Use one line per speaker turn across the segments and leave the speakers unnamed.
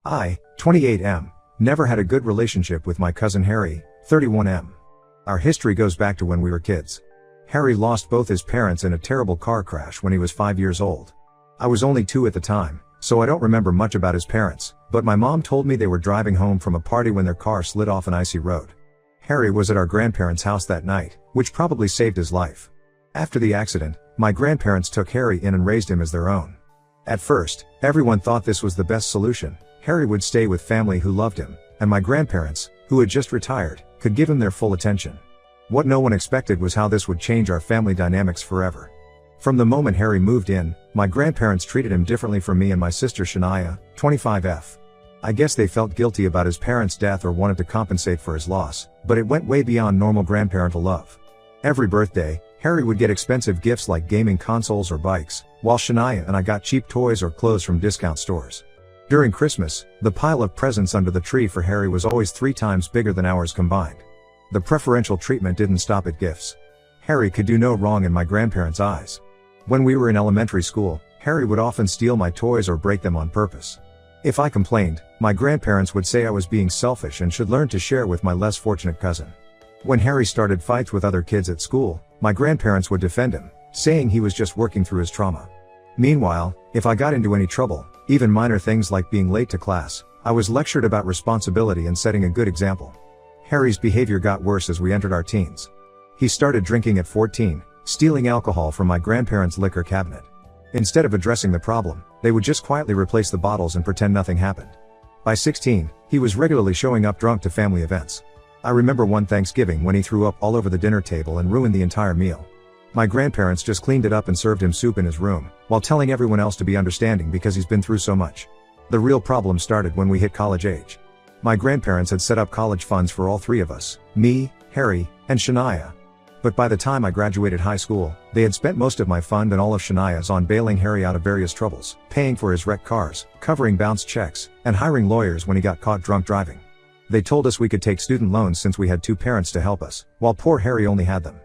I, 28M, never had a good relationship with my cousin Harry, 31M. Our history goes back to when we were kids. Harry lost both his parents in a terrible car crash when he was 5 years old. I was only 2 at the time, so I don't remember much about his parents, but my mom told me they were driving home from a party when their car slid off an icy road. Harry was at our grandparents' house that night, which probably saved his life. After the accident, my grandparents took Harry in and raised him as their own. At first, everyone thought this was the best solution. Harry would stay with family who loved him, and my grandparents, who had just retired, could give him their full attention. What no one expected was how this would change our family dynamics forever. From the moment Harry moved in, my grandparents treated him differently from me and my sister Shania, 25F. I guess they felt guilty about his parents' death or wanted to compensate for his loss, but it went way beyond normal grandparental love. Every birthday, Harry would get expensive gifts like gaming consoles or bikes, while Shania and I got cheap toys or clothes from discount stores. During Christmas, the pile of presents under the tree for Harry was always 3 times bigger than ours combined. The preferential treatment didn't stop at gifts. Harry could do no wrong in my grandparents' eyes. When we were in elementary school, Harry would often steal my toys or break them on purpose. If I complained, my grandparents would say I was being selfish and should learn to share with my less fortunate cousin. When Harry started fights with other kids at school, my grandparents would defend him, saying he was just working through his trauma. Meanwhile, if I got into any trouble, even minor things like being late to class, I was lectured about responsibility and setting a good example. Harry's behavior got worse as we entered our teens. He started drinking at 14, stealing alcohol from my grandparents' liquor cabinet. Instead of addressing the problem, they would just quietly replace the bottles and pretend nothing happened. By 16, he was regularly showing up drunk to family events. I remember one Thanksgiving when he threw up all over the dinner table and ruined the entire meal. My grandparents just cleaned it up and served him soup in his room, while telling everyone else to be understanding because he's been through so much. The real problem started when we hit college age. My grandparents had set up college funds for all 3 of us, me, Harry, and Shania. But by the time I graduated high school, they had spent most of my fund and all of Shania's on bailing Harry out of various troubles, paying for his wrecked cars, covering bounced checks, and hiring lawyers when he got caught drunk driving. They told us we could take student loans since we had 2 parents to help us, while poor Harry only had them.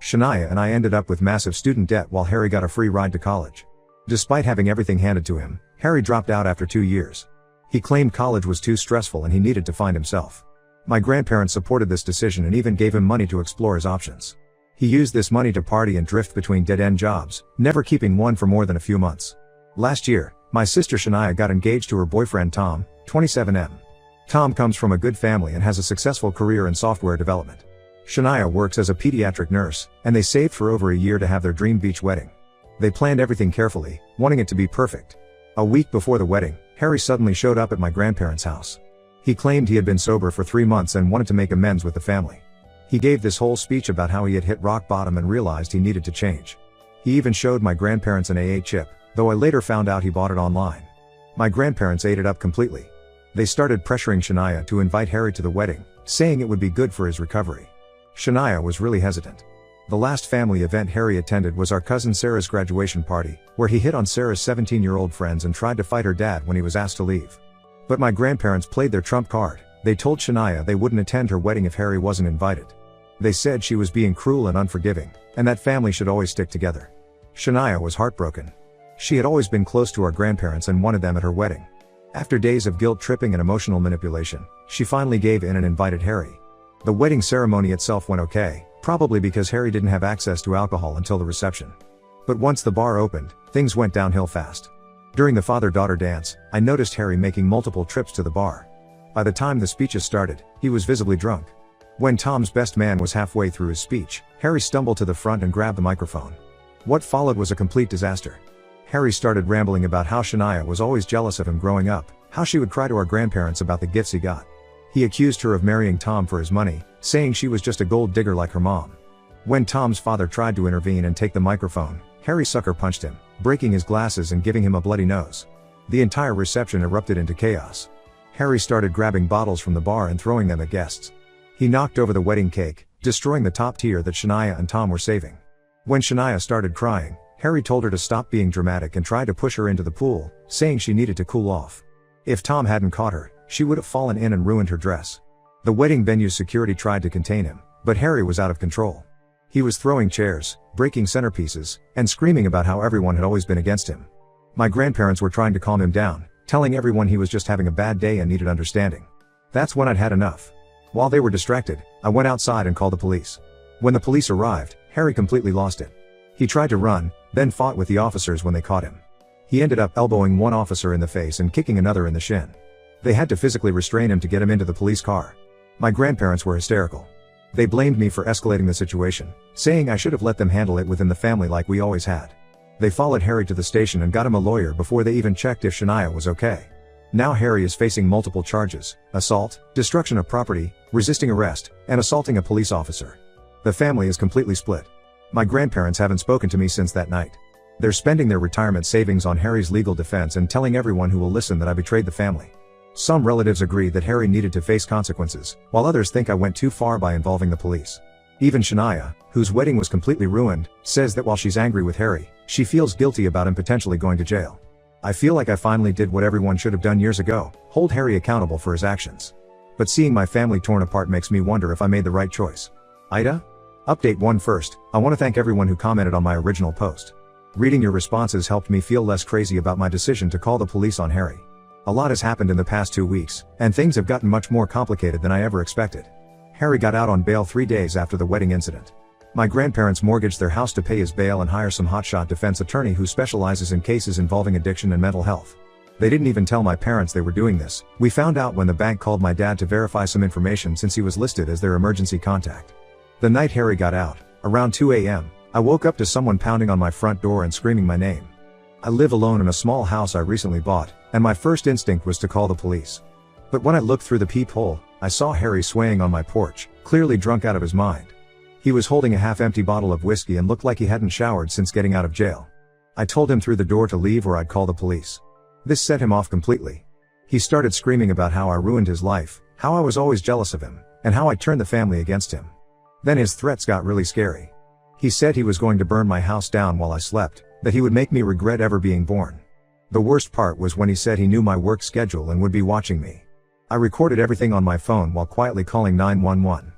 Shania and I ended up with massive student debt while Harry got a free ride to college. Despite having everything handed to him, Harry dropped out after 2 years. He claimed college was too stressful and he needed to find himself. My grandparents supported this decision and even gave him money to explore his options. He used this money to party and drift between dead-end jobs, never keeping one for more than a few months. Last year, my sister Shania got engaged to her boyfriend Tom, 27M. Tom comes from a good family and has a successful career in software development. Shania works as a pediatric nurse, and they saved for over a year to have their dream beach wedding. They planned everything carefully, wanting it to be perfect. A week before the wedding, Harry suddenly showed up at my grandparents' house. He claimed he had been sober for 3 months and wanted to make amends with the family. He gave this whole speech about how he had hit rock bottom and realized he needed to change. He even showed my grandparents an AA chip, though I later found out he bought it online. My grandparents ate it up completely. They started pressuring Shania to invite Harry to the wedding, saying it would be good for his recovery. Shania was really hesitant. The last family event Harry attended was our cousin Sarah's graduation party, where he hit on Sarah's 17-year-old friends and tried to fight her dad when he was asked to leave. But my grandparents played their trump card. They told Shania they wouldn't attend her wedding if Harry wasn't invited. They said she was being cruel and unforgiving, and that family should always stick together. Shania was heartbroken. She had always been close to our grandparents and wanted them at her wedding. After days of guilt tripping and emotional manipulation, she finally gave in and invited Harry. The wedding ceremony itself went okay, probably because Harry didn't have access to alcohol until the reception. But once the bar opened, things went downhill fast. During the father-daughter dance, I noticed Harry making multiple trips to the bar. By the time the speeches started, he was visibly drunk. When Tom's best man was halfway through his speech, Harry stumbled to the front and grabbed the microphone. What followed was a complete disaster. Harry started rambling about how Shania was always jealous of him growing up, how she would cry to our grandparents about the gifts he got. He accused her of marrying Tom for his money, saying she was just a gold digger like her mom. When Tom's father tried to intervene and take the microphone, Harry sucker punched him, breaking his glasses and giving him a bloody nose. The entire reception erupted into chaos. Harry started grabbing bottles from the bar and throwing them at guests. He knocked over the wedding cake, destroying the top tier that Shania and Tom were saving. When Shania started crying, Harry told her to stop being dramatic and tried to push her into the pool, saying she needed to cool off. If Tom hadn't caught her, she would have fallen in and ruined her dress. The wedding venue's security tried to contain him, but Harry was out of control. He was throwing chairs, breaking centerpieces, and screaming about how everyone had always been against him. My grandparents were trying to calm him down, telling everyone he was just having a bad day and needed understanding. That's when I'd had enough. While they were distracted, I went outside and called the police. When the police arrived, Harry completely lost it. He tried to run, then fought with the officers when they caught him. He ended up elbowing one officer in the face and kicking another in the shin. They had to physically restrain him to get him into the police car. My grandparents were hysterical. They blamed me for escalating the situation, saying I should have let them handle it within the family like we always had. They followed Harry to the station and got him a lawyer before they even checked if Shania was okay. Now Harry is facing multiple charges: assault, destruction of property, resisting arrest, and assaulting a police officer. The family is completely split. My grandparents haven't spoken to me since that night. They're spending their retirement savings on Harry's legal defense and telling everyone who will listen that I betrayed the family. Some relatives agree that Harry needed to face consequences, while others think I went too far by involving the police. Even Shania, whose wedding was completely ruined, says that while she's angry with Harry, she feels guilty about him potentially going to jail. I feel like I finally did what everyone should have done years ago: hold Harry accountable for his actions. But seeing my family torn apart makes me wonder if I made the right choice. Ida? Update 1 first, I want to thank everyone who commented on my original post. Reading your responses helped me feel less crazy about my decision to call the police on Harry. A lot has happened in the past 2 weeks, and things have gotten much more complicated than I ever expected. Harry got out on bail 3 days after the wedding incident. My grandparents mortgaged their house to pay his bail and hire some hotshot defense attorney who specializes in cases involving addiction and mental health. They didn't even tell my parents they were doing this. We found out when the bank called my dad to verify some information since he was listed as their emergency contact. The night Harry got out, around 2 a.m., I woke up to someone pounding on my front door and screaming my name. I live alone in a small house I recently bought, and my first instinct was to call the police. But when I looked through the peephole, I saw Harry swaying on my porch, clearly drunk out of his mind. He was holding a half-empty bottle of whiskey and looked like he hadn't showered since getting out of jail. I told him through the door to leave or I'd call the police. This set him off completely. He started screaming about how I ruined his life, how I was always jealous of him, and how I turned the family against him. Then his threats got really scary. He said he was going to burn my house down while I slept, that he would make me regret ever being born. The worst part was when he said he knew my work schedule and would be watching me. I recorded everything on my phone while quietly calling 911.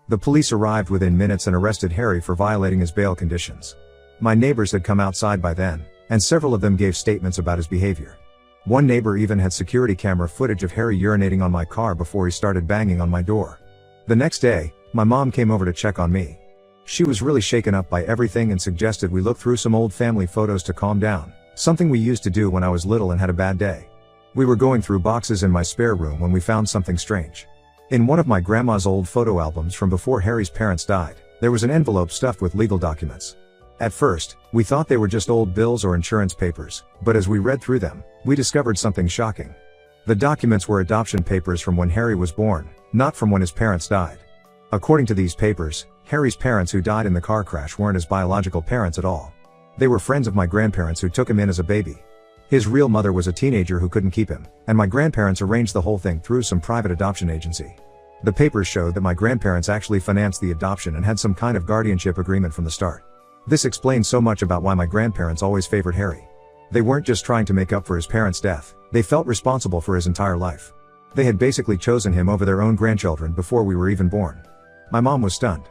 The police arrived within minutes and arrested Harry for violating his bail conditions. My neighbors had come outside by then, and several of them gave statements about his behavior. One neighbor even had security camera footage of Harry urinating on my car before he started banging on my door. The next day, my mom came over to check on me. She was really shaken up by everything and suggested we look through some old family photos to calm down, something we used to do when I was little and had a bad day. We were going through boxes in my spare room when we found something strange. In one of my grandma's old photo albums from before Harry's parents died, there was an envelope stuffed with legal documents. At first, we thought they were just old bills or insurance papers, but as we read through them, we discovered something shocking. The documents were adoption papers from when Harry was born, not from when his parents died. According to these papers, Harry's parents who died in the car crash weren't his biological parents at all. They were friends of my grandparents who took him in as a baby. His real mother was a teenager who couldn't keep him, and my grandparents arranged the whole thing through some private adoption agency. The papers showed that my grandparents actually financed the adoption and had some kind of guardianship agreement from the start. This explains so much about why my grandparents always favored Harry. They weren't just trying to make up for his parents' death, they felt responsible for his entire life. They had basically chosen him over their own grandchildren before we were even born. My mom was stunned.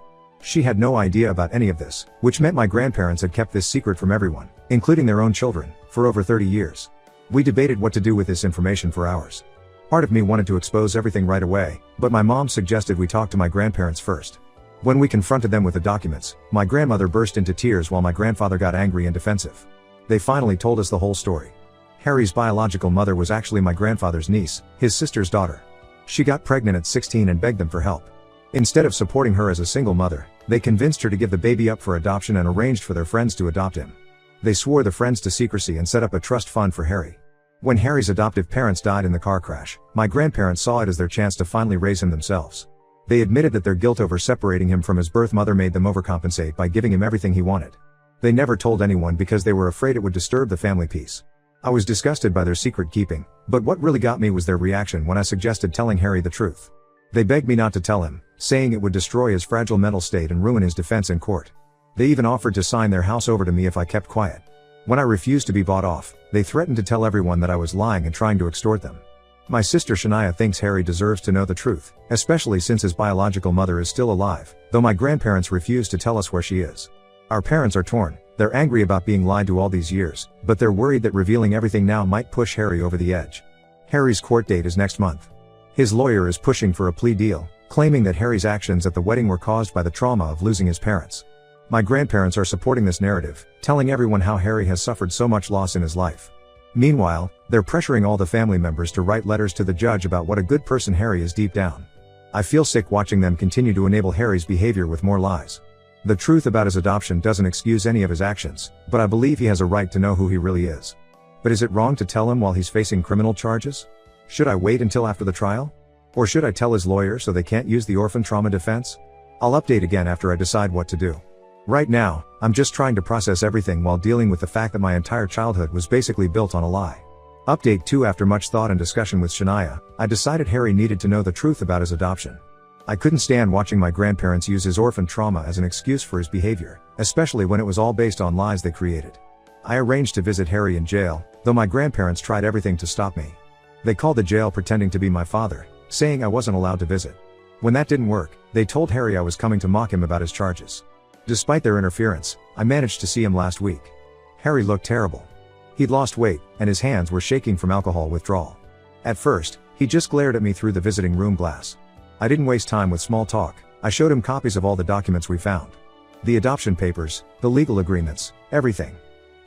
She had no idea about any of this, which meant my grandparents had kept this secret from everyone, including their own children, for over 30 years. We debated what to do with this information for hours. Part of me wanted to expose everything right away, but my mom suggested we talk to my grandparents first. When we confronted them with the documents, my grandmother burst into tears while my grandfather got angry and defensive. They finally told us the whole story. Harry's biological mother was actually my grandfather's niece, his sister's daughter. She got pregnant at 16 and begged them for help. Instead of supporting her as a single mother, they convinced her to give the baby up for adoption and arranged for their friends to adopt him. They swore the friends to secrecy and set up a trust fund for Harry. When Harry's adoptive parents died in the car crash, my grandparents saw it as their chance to finally raise him themselves. They admitted that their guilt over separating him from his birth mother made them overcompensate by giving him everything he wanted. They never told anyone because they were afraid it would disturb the family peace. I was disgusted by their secret keeping, but what really got me was their reaction when I suggested telling Harry the truth. They begged me not to tell him, saying it would destroy his fragile mental state and ruin his defense in court. They even offered to sign their house over to me if I kept quiet. When I refused to be bought off, they threatened to tell everyone that I was lying and trying to extort them. My sister Shania thinks Harry deserves to know the truth, especially since his biological mother is still alive, though my grandparents refuse to tell us where she is. Our parents are torn. They're angry about being lied to all these years, but they're worried that revealing everything now might push Harry over the edge. Harry's court date is next month. His lawyer is pushing for a plea deal, claiming that Harry's actions at the wedding were caused by the trauma of losing his parents. My grandparents are supporting this narrative, telling everyone how Harry has suffered so much loss in his life. Meanwhile, they're pressuring all the family members to write letters to the judge about what a good person Harry is deep down. I feel sick watching them continue to enable Harry's behavior with more lies. The truth about his adoption doesn't excuse any of his actions, but I believe he has a right to know who he really is. But is it wrong to tell him while he's facing criminal charges? Should I wait until after the trial? Or should I tell his lawyer so they can't use the orphan trauma defense? I'll update again after I decide what to do. Right now, I'm just trying to process everything while dealing with the fact that my entire childhood was basically built on a lie. Update 2. After much thought and discussion with Shania, I decided Harry needed to know the truth about his adoption. I couldn't stand watching my grandparents use his orphan trauma as an excuse for his behavior, especially when it was all based on lies they created. I arranged to visit Harry in jail, though my grandparents tried everything to stop me. They called the jail pretending to be my father, saying I wasn't allowed to visit. When that didn't work, they told Harry I was coming to mock him about his charges. Despite their interference, I managed to see him last week. Harry looked terrible. He'd lost weight, and his hands were shaking from alcohol withdrawal. At first, he just glared at me through the visiting room glass. I didn't waste time with small talk. I showed him copies of all the documents we found. The adoption papers, the legal agreements, everything.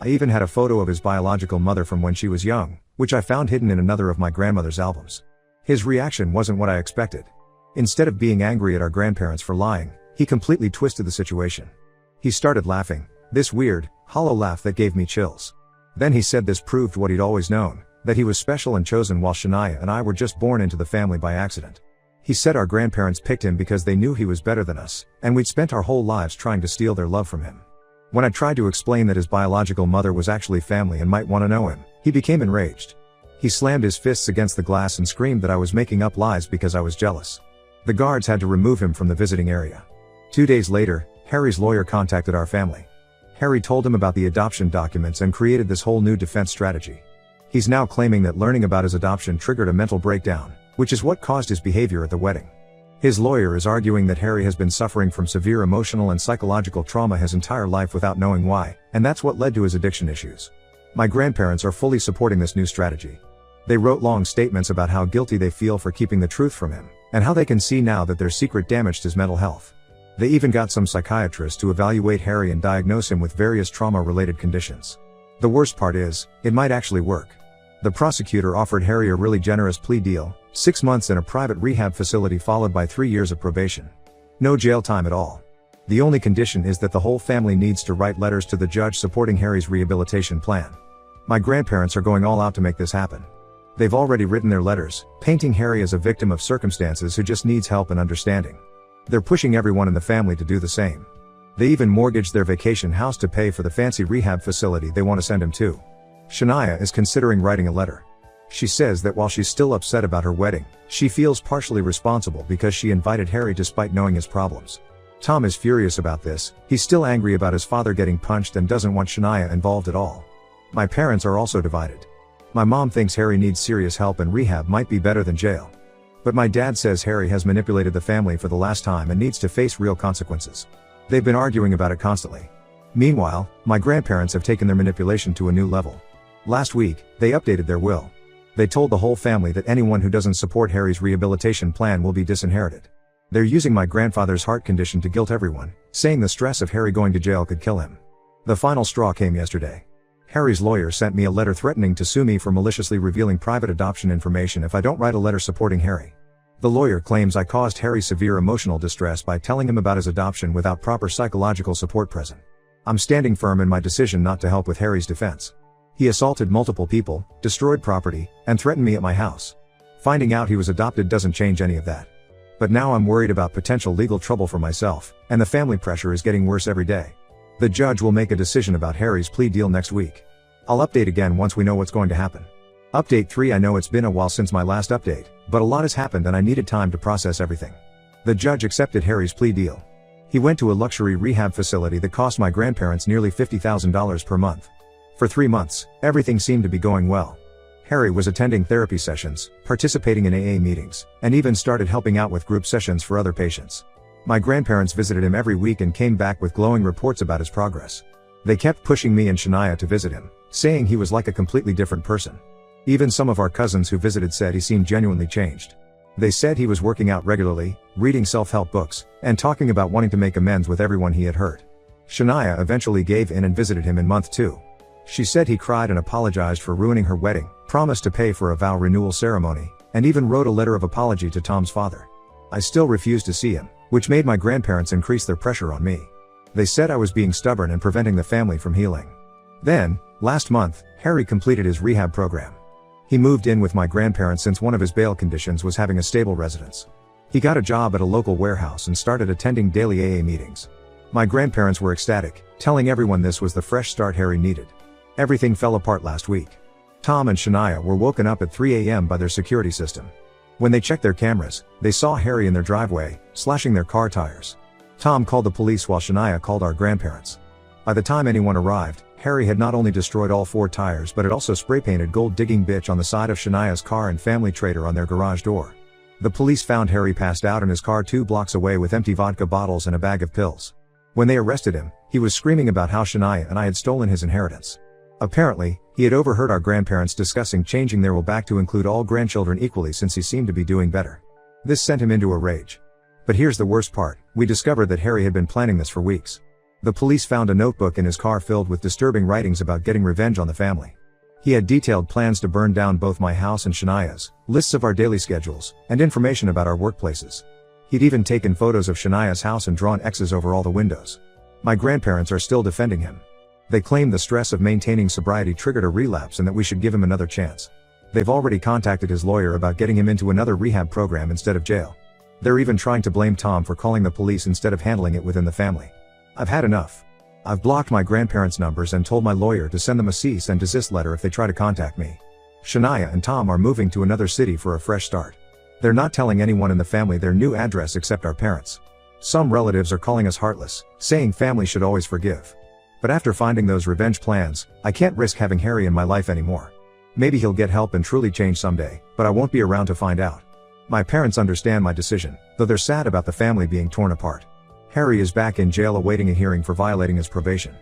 I even had a photo of his biological mother from when she was young, which I found hidden in another of my grandmother's albums. His reaction wasn't what I expected. Instead of being angry at our grandparents for lying, he completely twisted the situation. He started laughing, this weird, hollow laugh that gave me chills. Then he said this proved what he'd always known, that he was special and chosen while Shania and I were just born into the family by accident. He said our grandparents picked him because they knew he was better than us, and we'd spent our whole lives trying to steal their love from him. When I tried to explain that his biological mother was actually family and might want to know him, he became enraged. He slammed his fists against the glass and screamed that I was making up lies because I was jealous. The guards had to remove him from the visiting area. 2 days later, Harry's lawyer contacted our family. Harry told him about the adoption documents and created this whole new defense strategy. He's now claiming that learning about his adoption triggered a mental breakdown, which is what caused his behavior at the wedding. His lawyer is arguing that Harry has been suffering from severe emotional and psychological trauma his entire life without knowing why, and that's what led to his addiction issues. My grandparents are fully supporting this new strategy. They wrote long statements about how guilty they feel for keeping the truth from him, and how they can see now that their secret damaged his mental health. They even got some psychiatrists to evaluate Harry and diagnose him with various trauma-related conditions. The worst part is, it might actually work. The prosecutor offered Harry a really generous plea deal, 6 months in a private rehab facility followed by 3 years of probation. No jail time at all. The only condition is that the whole family needs to write letters to the judge supporting Harry's rehabilitation plan. My grandparents are going all out to make this happen. They've already written their letters, painting Harry as a victim of circumstances who just needs help and understanding. They're pushing everyone in the family to do the same. They even mortgaged their vacation house to pay for the fancy rehab facility they want to send him to. Shania is considering writing a letter. She says that while she's still upset about her wedding, she feels partially responsible because she invited Harry despite knowing his problems. Tom is furious about this. He's still angry about his father getting punched and doesn't want Shania involved at all. My parents are also divided. My mom thinks Harry needs serious help and rehab might be better than jail. But my dad says Harry has manipulated the family for the last time and needs to face real consequences. They've been arguing about it constantly. Meanwhile, my grandparents have taken their manipulation to a new level. Last week, they updated their will. They told the whole family that anyone who doesn't support Harry's rehabilitation plan will be disinherited. They're using my grandfather's heart condition to guilt everyone, saying the stress of Harry going to jail could kill him. The final straw came yesterday. Harry's lawyer sent me a letter threatening to sue me for maliciously revealing private adoption information if I don't write a letter supporting Harry. The lawyer claims I caused Harry severe emotional distress by telling him about his adoption without proper psychological support present. I'm standing firm in my decision not to help with Harry's defense. He assaulted multiple people, destroyed property, and threatened me at my house. Finding out he was adopted doesn't change any of that. But now I'm worried about potential legal trouble for myself, and the family pressure is getting worse every day. The judge will make a decision about Harry's plea deal next week. I'll update again once we know what's going to happen. Update 3. I know it's been a while since my last update, but a lot has happened and I needed time to process everything. The judge accepted Harry's plea deal. He went to a luxury rehab facility that cost my grandparents nearly $50,000 per month. For 3 months, everything seemed to be going well. Harry was attending therapy sessions, participating in AA meetings, and even started helping out with group sessions for other patients. My grandparents visited him every week and came back with glowing reports about his progress. They kept pushing me and Shania to visit him, saying he was like a completely different person. Even some of our cousins who visited said he seemed genuinely changed. They said he was working out regularly, reading self-help books, and talking about wanting to make amends with everyone he had hurt. Shania eventually gave in and visited him in month 2. She said he cried and apologized for ruining her wedding, promised to pay for a vow renewal ceremony, and even wrote a letter of apology to Tom's father. I still refused to see him, which made my grandparents increase their pressure on me. They said I was being stubborn and preventing the family from healing. Then, last month, Harry completed his rehab program. He moved in with my grandparents since one of his bail conditions was having a stable residence. He got a job at a local warehouse and started attending daily AA meetings. My grandparents were ecstatic, telling everyone this was the fresh start Harry needed. Everything fell apart last week. Tom and Shania were woken up at 3 a.m. by their security system. When they checked their cameras, they saw Harry in their driveway, slashing their car tires. Tom called the police while Shania called our grandparents. By the time anyone arrived, Harry had not only destroyed all 4 tires but had also spray-painted "Gold Digging Bitch" on the side of Shania's car and "Family Traitor" on their garage door. The police found Harry passed out in his car 2 blocks away with empty vodka bottles and a bag of pills. When they arrested him, he was screaming about how Shania and I had stolen his inheritance. Apparently, he had overheard our grandparents discussing changing their will back to include all grandchildren equally since he seemed to be doing better. This sent him into a rage. But here's the worst part, we discovered that Harry had been planning this for weeks. The police found a notebook in his car filled with disturbing writings about getting revenge on the family. He had detailed plans to burn down both my house and Shania's, lists of our daily schedules, and information about our workplaces. He'd even taken photos of Shania's house and drawn X's over all the windows. My grandparents are still defending him. They claim the stress of maintaining sobriety triggered a relapse and that we should give him another chance. They've already contacted his lawyer about getting him into another rehab program instead of jail. They're even trying to blame Tom for calling the police instead of handling it within the family. I've had enough. I've blocked my grandparents' numbers and told my lawyer to send them a cease and desist letter if they try to contact me. Shania and Tom are moving to another city for a fresh start. They're not telling anyone in the family their new address except our parents. Some relatives are calling us heartless, saying family should always forgive. But after finding those revenge plans, I can't risk having Harry in my life anymore. Maybe he'll get help and truly change someday, but I won't be around to find out. My parents understand my decision, though they're sad about the family being torn apart. Harry is back in jail awaiting a hearing for violating his probation.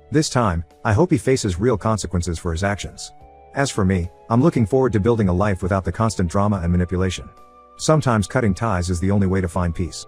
This time, I hope he faces real consequences for his actions. As for me, I'm looking forward to building a life without the constant drama and manipulation. Sometimes cutting ties is the only way to find peace.